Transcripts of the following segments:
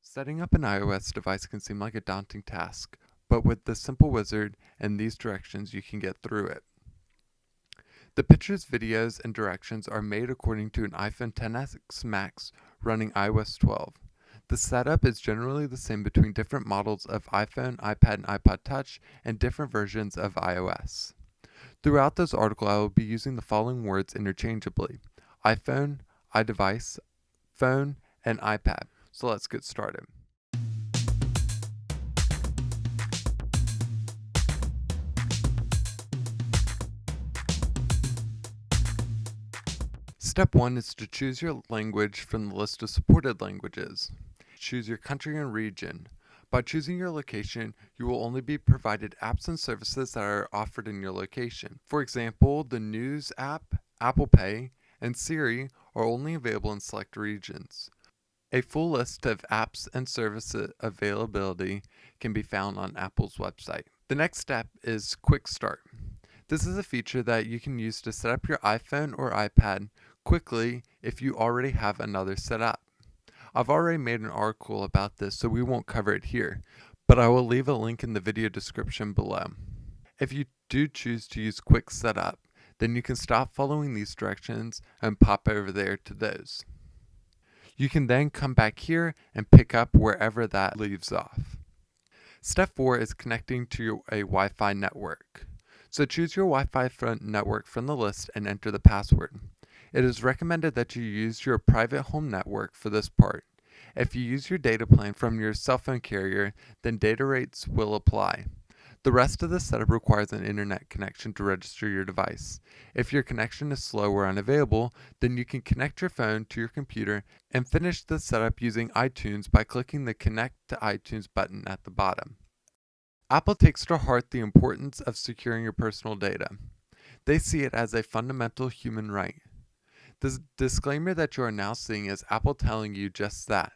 Setting up an iOS device can seem like a daunting task, but with the simple wizard and these directions, you can get through it. The pictures, videos, and directions are made according to an iPhone XS Max running iOS 12. The setup is generally the same between different models of iPhone, iPad, and iPod Touch, and different versions of iOS. Throughout this article, I will be using the following words interchangeably: iPhone, iDevice, phone, and iPad. So let's get started. Step 1 is to choose your language from the list of supported languages. Choose your country and region. By choosing your location, you will only be provided apps and services that are offered in your location. For example, the News app, Apple Pay, and Siri are only available in select regions. A full list of apps and services availability can be found on Apple's website. The next step is Quick Start. This is a feature that you can use to set up your iPhone or iPad quickly if you already have another set up. I've already made an article about this, so we won't cover it here, but I will leave a link in the video description below. If you do choose to use Quick Setup, then you can stop following these directions and pop over there to those. You can then come back here and pick up wherever that leaves off. Step 4 is connecting to a Wi-Fi network. So choose your Wi-Fi network from the list and enter the password. It is recommended that you use your private home network for this part. If you use your data plan from your cell phone carrier, then data rates will apply. The rest of the setup requires an internet connection to register your device. If your connection is slow or unavailable, then you can connect your phone to your computer and finish the setup using iTunes by clicking the Connect to iTunes button at the bottom. Apple takes to heart the importance of securing your personal data. They see it as a fundamental human right. The disclaimer that you are now seeing is Apple telling you just that.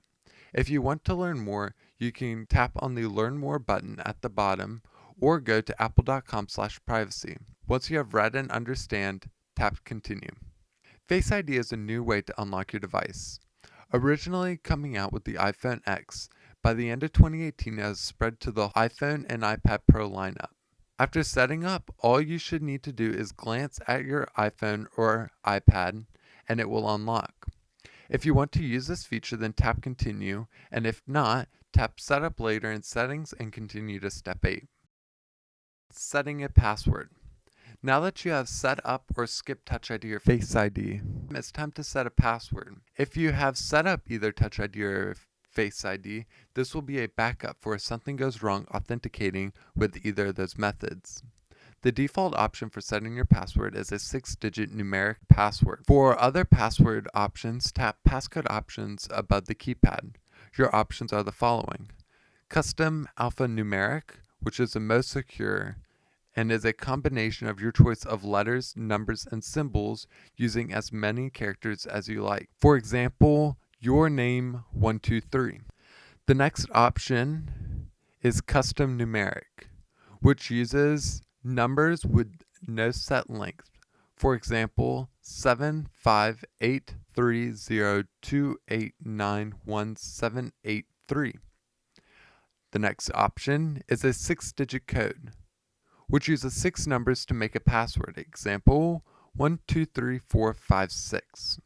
If you want to learn more, you can tap on the Learn More button at the bottom or go to apple.com/privacy. Once you have read and understand, tap Continue. Face ID is a new way to unlock your device. Originally coming out with the iPhone X, by the end of 2018 it has spread to the iPhone and iPad Pro lineup. After setting up, all you should need to do is glance at your iPhone or iPad and it will unlock. If you want to use this feature, then tap Continue, and if not, tap Setup later in Settings and continue to Step 8. Setting a password. Now that you have set up or skipped Touch ID or Face ID, it's time to set a password. If you have set up either Touch ID or Face ID, this will be a backup for if something goes wrong authenticating with either of those methods. The default option for setting your password is a 6-digit numeric password. For other password options, tap Passcode options above the keypad. Your options are the following: Custom alphanumeric, which is the most secure and is a combination of your choice of letters, numbers, and symbols using as many characters as you like. For example, your name 123. The next option is custom numeric, which uses numbers with no set length. For example, 7583028917883. The next option is a 6-digit code, which uses 6 numbers to make a password. Example, 123456.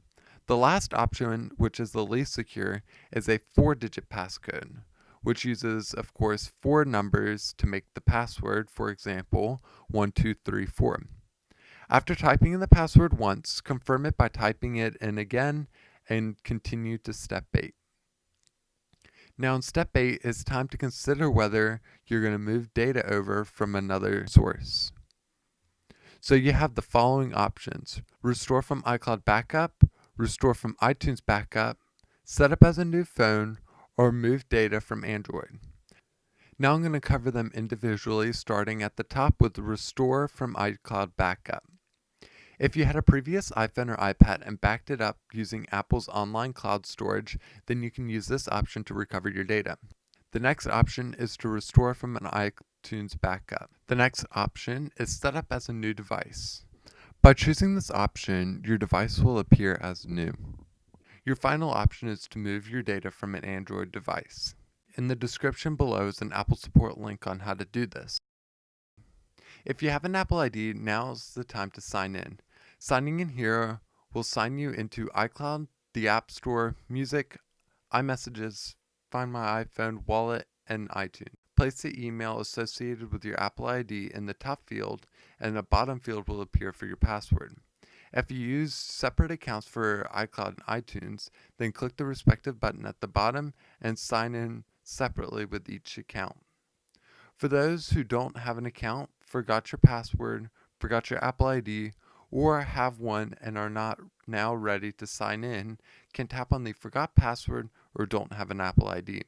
The last option, which is the least secure, is a 4-digit passcode, which uses, of course, 4 numbers to make the password, for example, 1234. After typing in the password once, confirm it by typing it in again and continue to Step 8. Now in Step 8, it's time to consider whether you're going to move data over from another source. So you have the following options: restore from iCloud Backup, restore from iTunes Backup, set up as a new phone, or move data from Android. Now I'm going to cover them individually, starting at the top with restore from iCloud Backup. If you had a previous iPhone or iPad and backed it up using Apple's online cloud storage, then you can use this option to recover your data. The next option is to restore from an iTunes backup. The next option is set up as a new device. By choosing this option, your device will appear as new. Your final option is to move your data from an Android device. In the description below is an Apple support link on how to do this. If you have an Apple ID, now's the time to sign in. Signing in here will sign you into iCloud, the App Store, Music, iMessages, Find My iPhone, Wallet, and iTunes. Place the email associated with your Apple ID in the top field, and a bottom field will appear for your password. If you use separate accounts for iCloud and iTunes, then click the respective button at the bottom and sign in separately with each account. For those who don't have an account, forgot your password, forgot your Apple ID, or have one and are not now ready to sign in, can tap on the Forgot Password or Don't Have an Apple ID.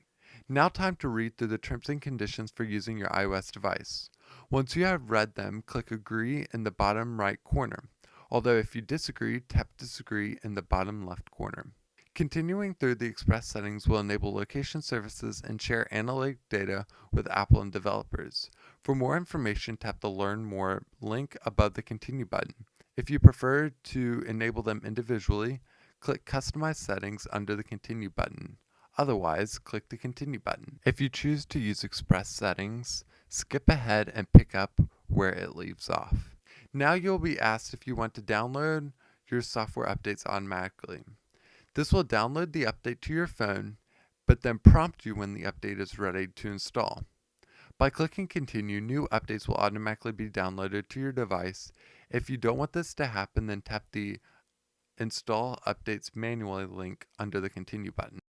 Now time to read through the terms and conditions for using your iOS device. Once you have read them, click Agree in the bottom right corner. Although if you disagree, tap Disagree in the bottom left corner. Continuing through the Express settings will enable location services and share analytic data with Apple and developers. For more information, tap the Learn More link above the Continue button. If you prefer to enable them individually, click Customize Settings under the Continue button. Otherwise, click the Continue button. If you choose to use Express settings, skip ahead and pick up where it leaves off. Now you'll be asked if you want to download your software updates automatically. This will download the update to your phone, but then prompt you when the update is ready to install. By clicking Continue, new updates will automatically be downloaded to your device. If you don't want this to happen, then tap the Install Updates Manually link under the Continue button.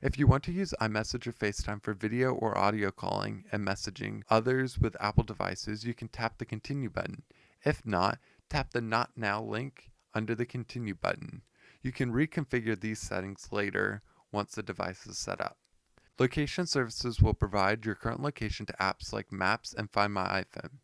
If you want to use iMessage or FaceTime for video or audio calling and messaging others with Apple devices, you can tap the Continue button. If not, tap the Not Now link under the Continue button. You can reconfigure these settings later once the device is set up. Location services will provide your current location to apps like Maps and Find My iPhone.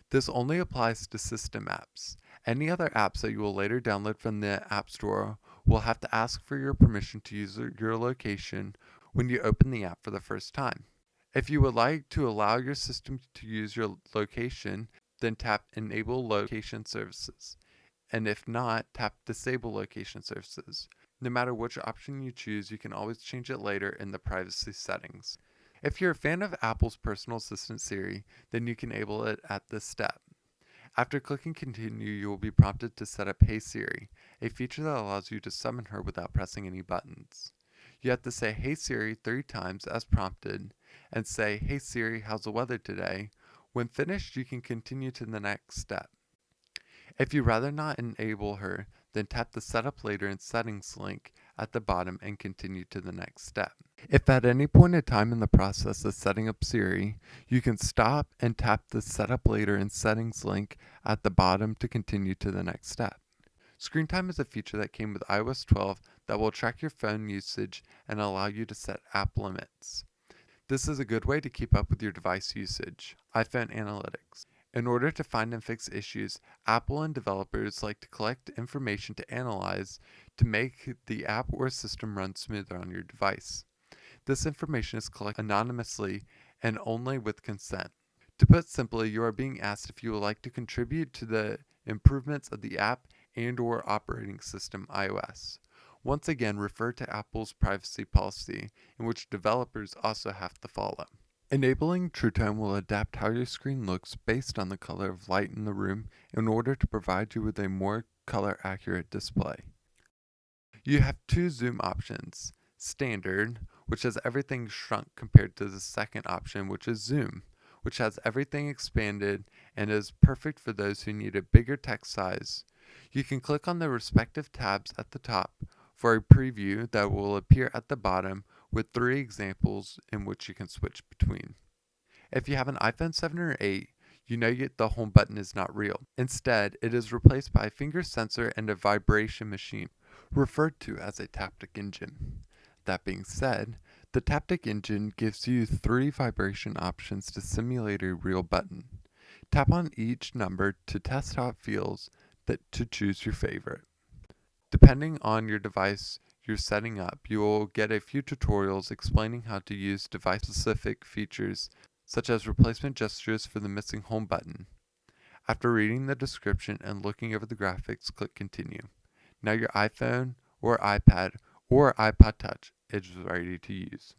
This only applies to system apps. Any other apps that you will later download from the App Store will have to ask for your permission to use your location when you open the app for the first time. If you would like to allow your system to use your location, then tap Enable Location Services. And if not, tap Disable Location Services. No matter which option you choose, you can always change it later in the privacy settings. If you're a fan of Apple's personal assistant Siri, then you can enable it at this step. After clicking Continue, you will be prompted to set up Hey Siri, a feature that allows you to summon her without pressing any buttons. You have to say Hey Siri 3 times as prompted, and say Hey Siri, how's the weather today? When finished, you can continue to the next step. If you'd rather not enable her, then tap the Setup Later in Settings link at the bottom and continue to the next step. If at any point in time in the process of setting up Siri, you can stop and tap the Setup Later in Settings link at the bottom to continue to the next step. Screen time is a feature that came with iOS 12 that will track your phone usage and allow you to set app limits. This is a good way to keep up with your device usage. iPhone Analytics. In order to find and fix issues, Apple and developers like to collect information to analyze to make the app or system run smoother on your device. This information is collected anonymously and only with consent. To put simply, you are being asked if you would like to contribute to the improvements of the app and/or operating system iOS. Once again, refer to Apple's privacy policy, in which developers also have to follow. Enabling True Tone will adapt how your screen looks based on the color of light in the room in order to provide you with a more color-accurate display. You have 2 zoom options: Standard, which has everything shrunk compared to the second option, which is Zoom, which has everything expanded and is perfect for those who need a bigger text size. You can click on the respective tabs at the top for a preview that will appear at the bottom with 3 examples in which you can switch between. If you have an iPhone 7 or 8, you know the home button is not real. Instead, it is replaced by a finger sensor and a vibration machine, referred to as a taptic engine. That being said, the taptic engine gives you 3 vibration options to simulate a real button. Tap on each number to test how it feels to choose your favorite. Depending on your device you're setting up, you will get a few tutorials explaining how to use device-specific features such as replacement gestures for the missing home button. After reading the description and looking over the graphics, click Continue. Now your iPhone or iPad or iPod Touch is ready to use.